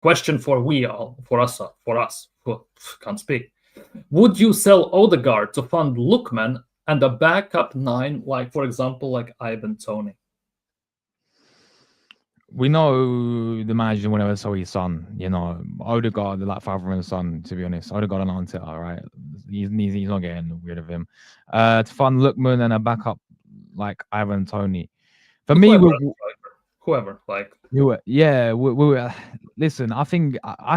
Question for us, who can't speak. Would you sell Odegaard to fund Lookman and a backup 9, like, for example, like Ivan Toney? We know the manager whenever saw his son, Odegaard, like father and son, to be honest. Odegaard and Arteta, right? He's not getting rid of him. To fund Lookman and a backup like Ivan Toney. For me, whoever, like. Listen, I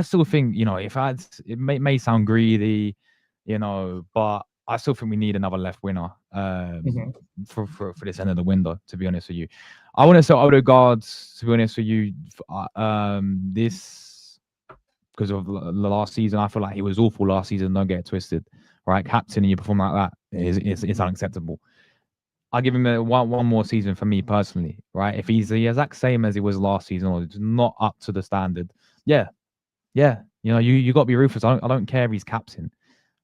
still think, it may sound greedy, but I still think we need another left winger for this end of the window, to be honest with you. I want to sell Odegaard, to be honest with you, this because of the last season. I feel like he was awful last season. Don't get it twisted, right? Captain and you perform like that is unacceptable. I'll give him one more season for me personally, right? If he's the exact same as he was last season or it's not up to the standard, you got to be ruthless. I don't care if he's captain,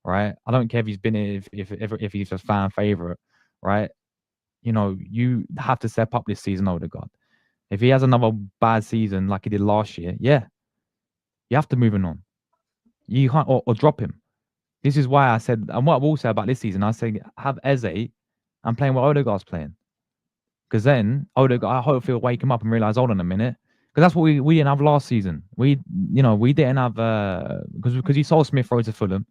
right? I don't care if he's been if he's a fan favorite, right? You have to step up this season, Odegaard. If he has another bad season like he did last year, you have to move him on. You can't or drop him. This is why I said, and what I will say about this season, I say have Eze and playing what Odegaard's playing. Because then Odegaard, I hope he'll wake him up and realize, hold on a minute. Because that's what we didn't have last season. We didn't have because he sold Smith Rowe to Fulham.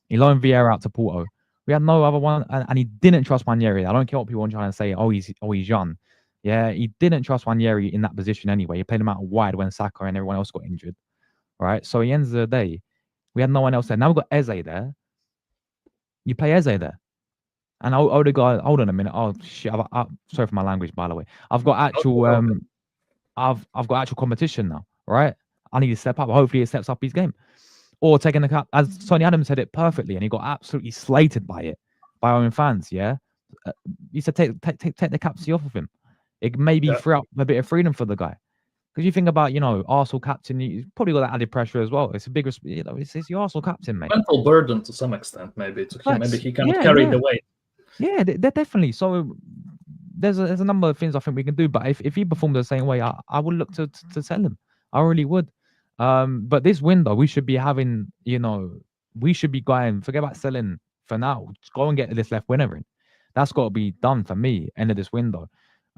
He loaned Vieira out to Porto. We had no other one, and he didn't trust Ranieri. I don't care what people are trying to say. He's young. Yeah, he didn't trust Ranieri in that position anyway. He played him out wide when Saka and everyone else got injured. Right? So at the end of the day, we had no one else there. Now we've got Eze there. You play Eze there. And Odegaard, hold on a minute. Oh shit! Sorry for my language, by the way. I've got actual, I've got actual competition now, right? I need to step up. Hopefully, it steps up his game, or taking the cap. As Tony Adams said it perfectly, and he got absolutely slated by our own fans. Yeah, he said take the captaincy off of him. It maybe free up a bit of freedom for the guy. Because you think about, Arsenal captain, you probably got that added pressure as well. It's a big, it's your Arsenal captain, mate. Mental burden to some extent, maybe to him. Maybe he cannot carry the weight. Yeah, definitely. So there's a number of things I think we can do. But if he performed the same way, I would look to sell him. I really would. But this window, we should be having, we should be going. Forget about selling for now. Just go and get this left winner in. That's got to be done for me. End of this window.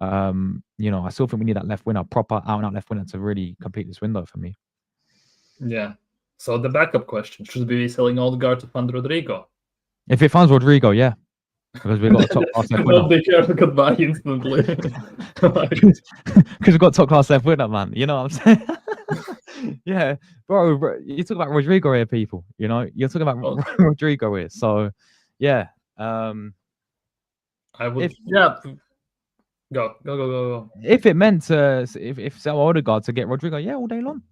I still think we need that left winner, proper out and out left winner to really complete this window for me. Yeah. So the backup question: should we be selling Odegaard to fund Rodrygo? If it funds Rodrygo, yeah. Because we've got a top class left winner. They care goodbye instantly. Because we've got top class left winner, man. You know what I'm saying? Yeah, bro. You talk about Rodrygo here, people. You're talking about Rodrygo here. So, yeah. I would. Go. If it meant if sell Odegaard to get Rodrygo, yeah, all day long.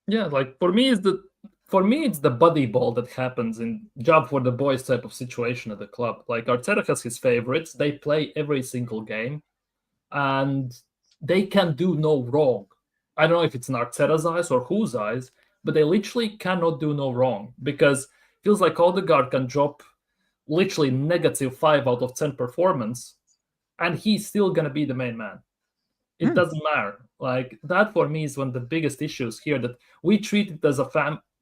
Yeah, like for me, it's the buddy ball that happens in job for the boys type of situation at the club. Like Arteta has his favorites. They play every single game, and they can do no wrong. I don't know if it's in Arteta's eyes or whose eyes, but they literally cannot do no wrong because it feels like Odegaard can drop literally -5 out of 10 performance, and he's still gonna be the main man. It doesn't matter. Like that for me is one of the biggest issues here, that we treat it as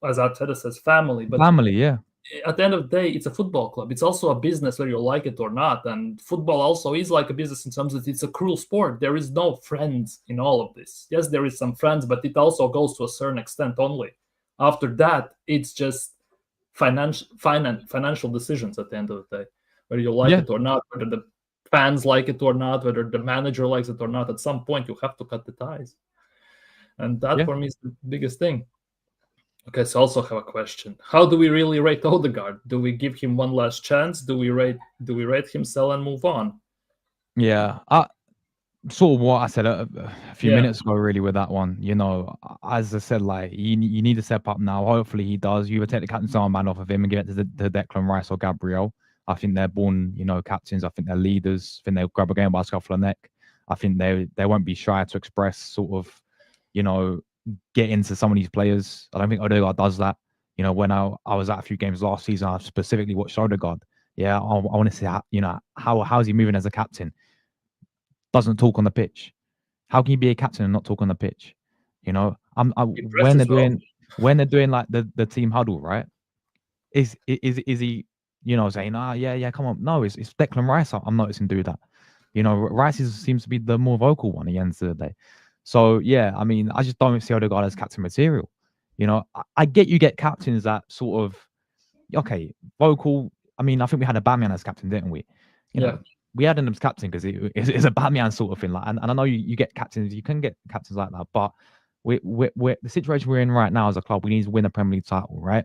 as Arteta says, family. But family, yeah. At the end of the day, it's a football club. It's also a business, whether you like it or not. And football also is like a business in terms that it's a cruel sport. There is no friends in all of this. Yes, there is some friends, but it also goes to a certain extent only. After that, it's just financial decisions at the end of the day, whether you like it or not, whether the fans like it or not, whether the manager likes it or not. At some point, you have to cut the ties. And that for me is the biggest thing. Okay, so I also have a question. How do we really rate Odegaard? Do we give him one last chance? Do we rate him, sell, and move on? Yeah, sort of what I said a few minutes ago, really, with that one. As I said, like you need to step up now. Hopefully he does. You either take the captain's armband off of him and give it to Declan Rice or Gabriel. I think they're born, captains. I think they're leaders. I think they'll grab a game by a scuff of the neck. I think they won't be shy to express sort of, get into some of these players. I don't think Odegaard does that. When I was at a few games last season, I specifically watched Odegaard. Yeah, I want to see how's he moving as a captain. Doesn't talk on the pitch. How can you be a captain and not talk on the pitch? When they're doing like the team huddle, right? Is he, saying, yeah, come on? No, it's Declan Rice. I'm noticing do that. Rice seems to be the more vocal one at the end of the day. So yeah, I mean, I just don't see Odegaard as captain material. I get you get captains that sort of vocal. I mean, I think we had a Batman as captain, didn't we? We had him as captain because it's a Batman sort of thing. Like, and I know you get captains, you can get captains like that, but we're the situation we're in right now as a club. We need to win a Premier League title, right?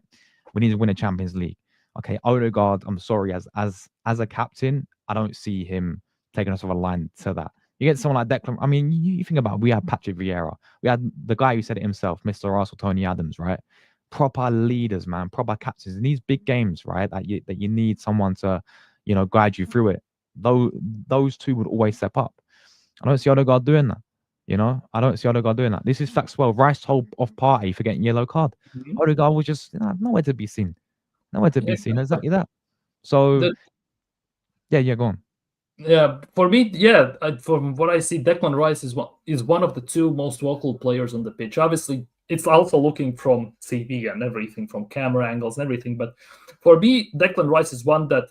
We need to win a Champions League. Okay, Odegaard, I'm sorry, as a captain, I don't see him taking us off a line to that. You get someone like Declan. I mean, you think about it, we had Patrick Vieira. We had the guy who said it himself, Mr. Arsenal, Tony Adams, right? Proper leaders, man, proper captains in these big games, right? That you need someone to, guide you through it. Those two would always step up. I don't see Odegaard doing that. I don't see Odegaard doing that. This is Faxwell. Rice told off party for getting yellow card. Odegaard was just nowhere to be seen. Nowhere to be seen. Exactly that. So, yeah, go on. Yeah, for me, from what I see, Declan Rice is one of the two most vocal players on the pitch. Obviously, it's also looking from TV and everything, from camera angles and everything. But for me, Declan Rice is one that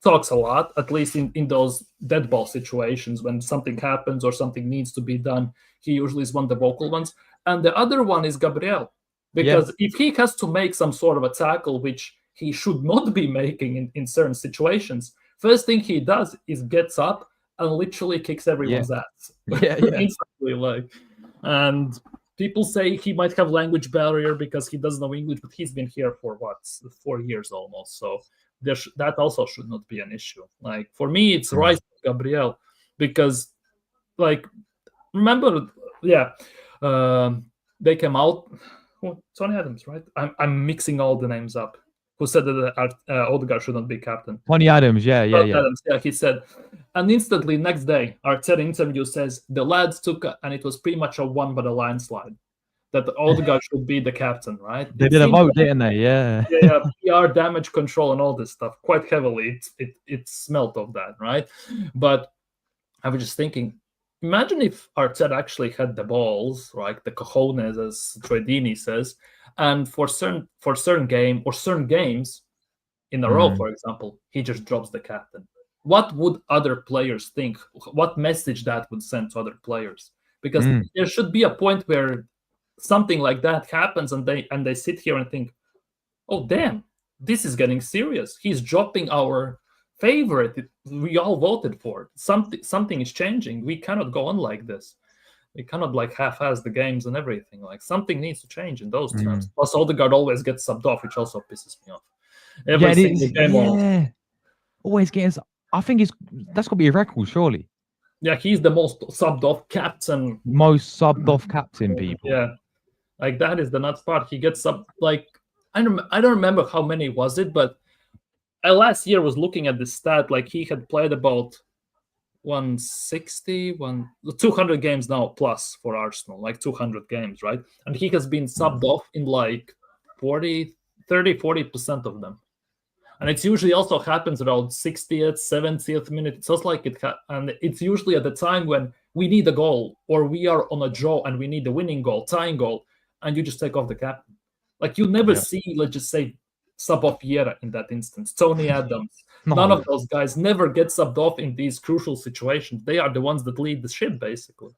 talks a lot, at least in those dead ball situations when something happens or something needs to be done. He usually is one of the vocal ones. And the other one is Gabriel, because if he has to make some sort of a tackle, which he should not be making in certain situations, first thing he does is gets up and literally kicks everyone's ass. Instantly, and people say he might have language barrier because he doesn't know English, but he's been here for 4 years almost. So that also should not be an issue. Like, for me, it's Rice and Gabriel, because, like, remember, they came out. Tony Adams, right? I'm mixing all the names up. Who said that Odegaard should not be captain? Tony Adams, yeah. Adams, he said. And instantly, next day, Arteta interview says the lads took, and it was pretty much a one but a landslide, that Odegaard should be the captain, right? They did a vote, didn't they? Yeah. PR, damage control, and all this stuff quite heavily. It smelt of that, right? But I was just thinking, imagine if Arteta actually had the balls, right? The cojones, as Tredini says, and for certain game or certain games in a row, for example, he just drops the captain. What would other players think? What message that would send to other players? Because there should be a point where something like that happens, and they sit here and think, "Oh, damn, this is getting serious. He's dropping our favorite we all voted for. Something is changing. We cannot go on like this. We cannot half-ass the games and everything. Like, something needs to change in those terms." Plus, Odegaard always gets subbed off, which also pisses me off. Every single game, always gets. I think that's got to be a record, surely. Yeah, he's the most subbed off captain. Most subbed off captain, people. Yeah, like, that is the nuts part. He gets sub. Like, I don't remember how many was it, but I last year was looking at the stat. Like, he had played about 200 games now plus for Arsenal, like 200 games, right? And he has been subbed off in like 30-40% of them. And it's usually also happens around 60th, 70th minute. It's just like and it's usually at the time when we need a goal or we are on a draw and we need a winning goal, tying goal, and you just take off the captain. Like, you never see, let's just say, sub off Vieira in that instance, Tony Adams. None of those guys never get subbed off in these crucial situations. They are the ones that lead the ship, basically.